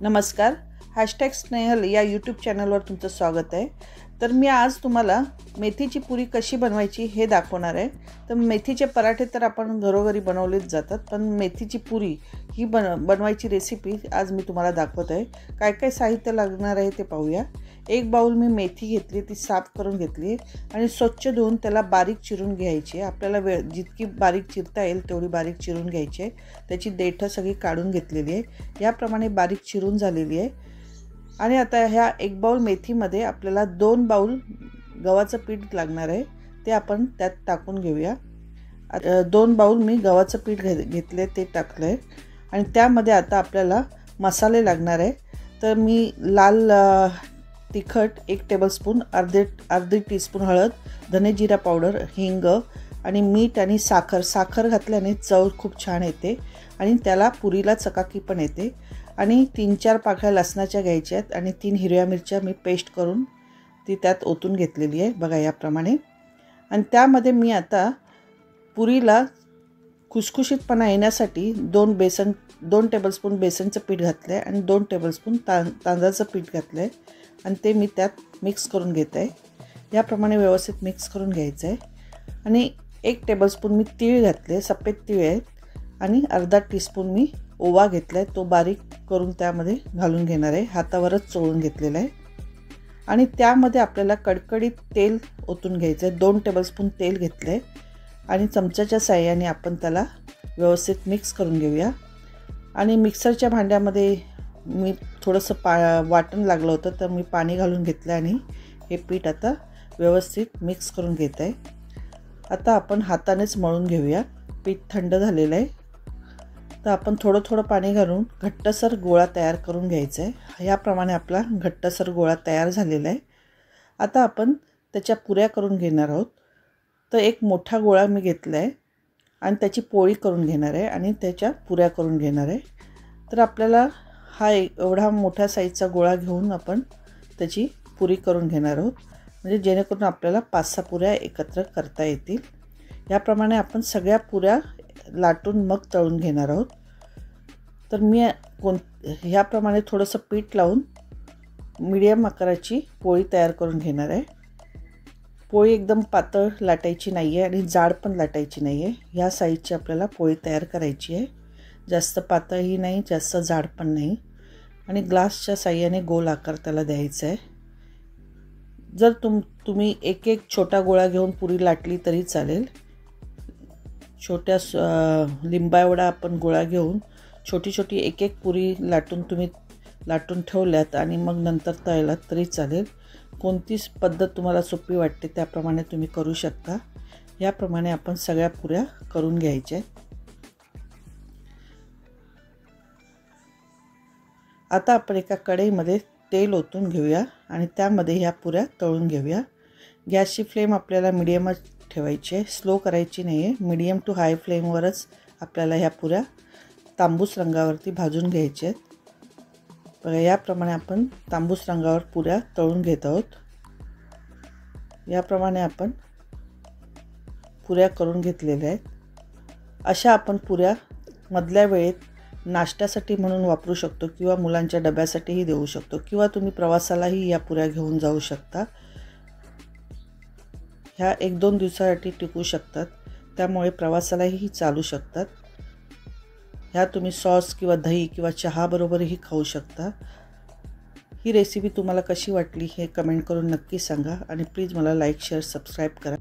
नमस्कार, हॅशटॅग स्नेहल या यूट्यूब चॅनलवर तुमचं स्वागत आहे। तर मी आज तुम्हाला मेथीची पुरी कशी बनवायची हे दाखवणार आहे। तर मेथीचे पराठे तर आपण घरोघरी बनवलेच जातात, पण मेथीची पुरी ही बनवायची रेसिपी आज मी तुम्हाला दाखवत आहे। काय काय साहित्य लागणार आहे ते पाहूया। एक बाउल मी मेथी घेतली, ती साफ करून घेतली आणि स्वच्छ धुवून त्याला बारीक चिरून घ्यायची। आपल्याला जितकी बारीक चिरता येईल तेवढी बारीक चिरून घ्यायची आहे। त्याची देठं सगळी काढून घेतलेली आहे। याप्रमाणे बारीक चिरून झालेली आहे। आणि आता ह्या एक बाउल मेथीमध्ये आपल्याला 2 बाउल गव्हाचं पीठ लागणार आहे, ते आपण त्यात टाकून घेऊया। 2 बाउल मी गव्हाचं पीठ घेतले, ते टाकलंय आणि त्यामध्ये आता आपल्याला मसाले लागणार आहे। तर मी लाल तिखट 1 टेबलस्पून, अर्धी टीस्पून हळद, धने जिरा पावडर, हिंग आणि मीठ आणि साखर घातल्याने चव खूप छान येते आणि त्याला पुरीला चकाकी पण येते। आणि 3-4 पाकळ्या लसणाच्या घ्यायच्या आहेत आणि 3 हिरव्या मिरच्या मी पेस्ट करून ती त्यात ओतून घेतलेली आहे, बघा याप्रमाणे। आणि त्यामध्ये मी आता पुरीला खुसखुशीतपणा येण्यासाठी 2 टेबलस्पून बेसनचं पीठ घातलं आहे आणि 2 टेबलस्पून तांदळाचं पीठ घातलं आहे आणि ते मी त्यात मिक्स करून घेत आहे। याप्रमाणे व्यवस्थित मिक्स करून घ्यायचं आहे। आणि 1 टेबलस्पून मी तीळ घातले, सफेद तीळ आहेत आणि अर्धा टीस्पून मी ओवा घेतला आहे, तो बारीक करून त्यामध्ये घालून घेणार आहे। हातावरच चोळून घेतलेला आहे। आणि त्यामध्ये आपल्याला कडकडीत तेल ओतून घ्यायचं आहे। 2 टेबलस्पून तेल घेतलं आहे आणि चमच्याच्या साहाय्याने आपण त्याला व्यवस्थित मिक्स करून घेऊया। आणि मिक्सरच्या भांड्यामध्ये मी थोडंसं वाटण लागलं होतं, तर मी पाणी घालून घेतलं आणि हे पीठ आता व्यवस्थित मिक्स करून घेत आहे। आता आपण हातानेच मळून घेऊया। पीठ थंड झालेलं आहे, तर आपण थोडं पाणी घालून घट्टसर गोळा तयार करून घ्यायचा आहे। याप्रमाणे आपला घट्टसर गोळा तयार झालेला आहे। आता आपण त्याच्या पुऱ्या करून घेणार आहोत। तर एक मोठा गोळा मी घेतला आहे आणि त्याची पोळी करून घेणार आहे आणि त्याच्या पुऱ्या करून घेणार आहे। तर आपल्याला हा एवढा मोठ्या साईजचा गोळा घेऊन आपण त्याची पुरी करून घेणार आहोत, म्हणजे जेणेकरून आपल्याला 5-6 पुऱ्या एकत्र करता येतील। याप्रमाणे आपण सगळ्या पुऱ्या लाटून मग तळून घेणार आहोत। तर मी ह्याप्रमाणे थोडंसं पीठ लावून मीडियम आकाराची पोळी तयार करून घेणार आहे। पोळी एकदम पातळ लाटायची नाही आहे आणि जाड पण लाटायची नाही आहे। ह्या साईजची आपल्याला पोळी तयार करायची आहे। जास्त पातळही नाही, जास्त जाड पण नाही। आणि ग्लासच्या साहाय्याने गोल आकार त्याला द्यायचा आहे। जर तुम्ही एक छोटा गोळा घेऊन पुरी लाटली तरी चालेल। छोट्या लिंबा एवढा आपण गोळा घेऊन छोटी एक पुरी लाटून ठेवल्यात आणि मग नंतर तळल्यात तरी चालेल। कोणतीच पद्धत तुम्हाला सोपी वाटते त्याप्रमाणे तुम्ही करू शकता। याप्रमाणे आपण सगळ्या पुऱ्या करून घ्यायच्या। आता आपण एका कढईमध्ये तेल ओतून घेऊया आणि त्यामध्ये ह्या पुऱ्या तळून घेऊया। गॅसची फ्लेम आपल्याला मीडियमच ठेवायची आहे, स्लो करायची नाही आहे। मीडियम टू हाय फ्लेमवरच आपल्याला ह्या पुऱ्या तांबूस रंगावरती भाजून घ्यायच्या आहेत। बघा याप्रमाणे आपण तांबूस रंगावर पुऱ्या तळून घेत आहोत। याप्रमाणे आपण पुऱ्या करून घेतलेल्या आहेत। अशा आपण पुऱ्या मधल्या वेळेत नाश्त्यासाठी म्हणून वापरू शकतो किंवा मुलांच्या डब्यासाठीही देऊ शकतो किंवा तुम्ही प्रवासालाही या पुऱ्या घेऊन जाऊ शकता। ह्या 1-2 दिवसासाठी टिकू शकतात, त्यामुळे प्रवासालाही चालू शकतात। ह्या तुम्ही सॉस किंवा दही किंवा चहा बरोबरही खाऊ शकता। ही रेसिपी तुम्हाला कशी वाटली हे कमेंट करून नक्की सांगा आणि प्लीज मला लाईक, शेअर, सबस्क्राईब करा।